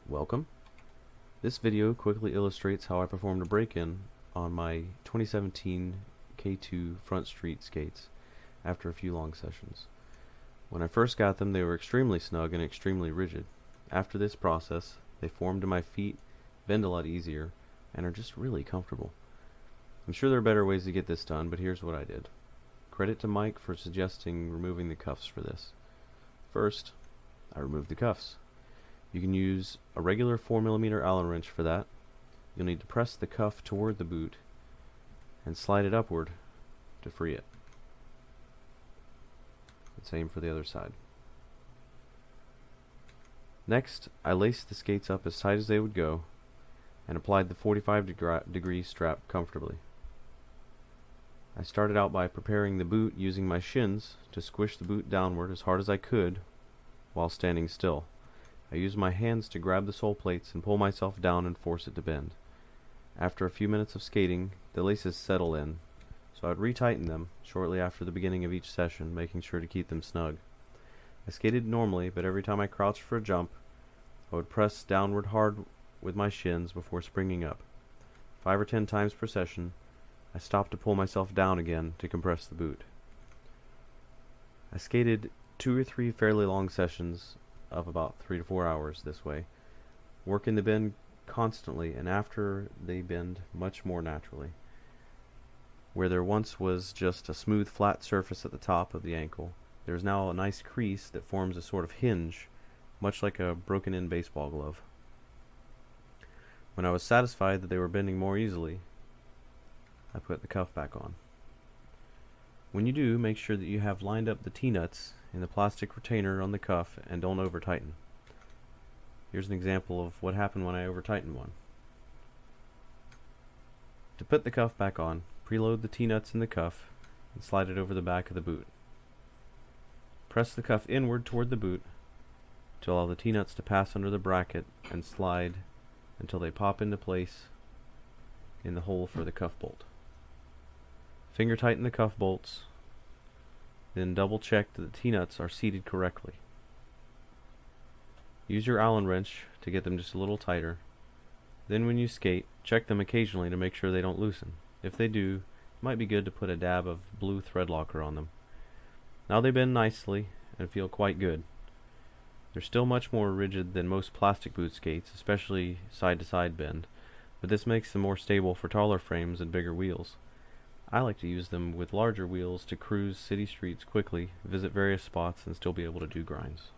Welcome. This video quickly illustrates how I performed a break-in on my 2017 K2 front street skates after a few long sessions. When I first got them, they were extremely snug and extremely rigid. After this process, they formed to my feet, bend a lot easier, and are just really comfortable. I'm sure there are better ways to get this done, but here's what I did. Credit to Mike for suggesting removing the cuffs for this. First, I removed the cuffs. You can use a regular 4mm Allen wrench for that. You'll need to press the cuff toward the boot and slide it upward to free it. And same for the other side. Next, I laced the skates up as tight as they would go and applied the 45-degree strap comfortably. I started out by preparing the boot using my shins to squish the boot downward as hard as I could while standing still. I used my hands to grab the sole plates and pull myself down and force it to bend. After a few minutes of skating, the laces settle in, so I'd retighten them shortly after the beginning of each session, making sure to keep them snug. I skated normally, but every time I crouched for a jump, I would press downward hard with my shins before springing up. 5 or 10 times per session, I stopped to pull myself down again to compress the boot. I skated 2 or 3 fairly long sessions of about 3 to 4 hours this way, working the bend constantly, and after they bend much more naturally. Where there once was just a smooth flat surface at the top of the ankle, there is now a nice crease that forms a sort of hinge, much like a broken in baseball glove. When I was satisfied that they were bending more easily, I put the cuff back on. When you do, make sure that you have lined up the T-nuts in the plastic retainer on the cuff and don't over-tighten. Here's an example of what happened when I over-tightened one. To put the cuff back on, preload the T-nuts in the cuff and slide it over the back of the boot. Press the cuff inward toward the boot to allow the T-nuts to pass under the bracket and slide until they pop into place in the hole for the cuff bolt. Finger tighten the cuff bolts, then double check that the T-nuts are seated correctly. Use your Allen wrench to get them just a little tighter. Then when you skate, check them occasionally to make sure they don't loosen. If they do, it might be good to put a dab of blue thread locker on them. Now they bend nicely and feel quite good. They're still much more rigid than most plastic boot skates, especially side-to-side bend, but this makes them more stable for taller frames and bigger wheels. I like to use them with larger wheels to cruise city streets quickly, visit various spots, and still be able to do grinds.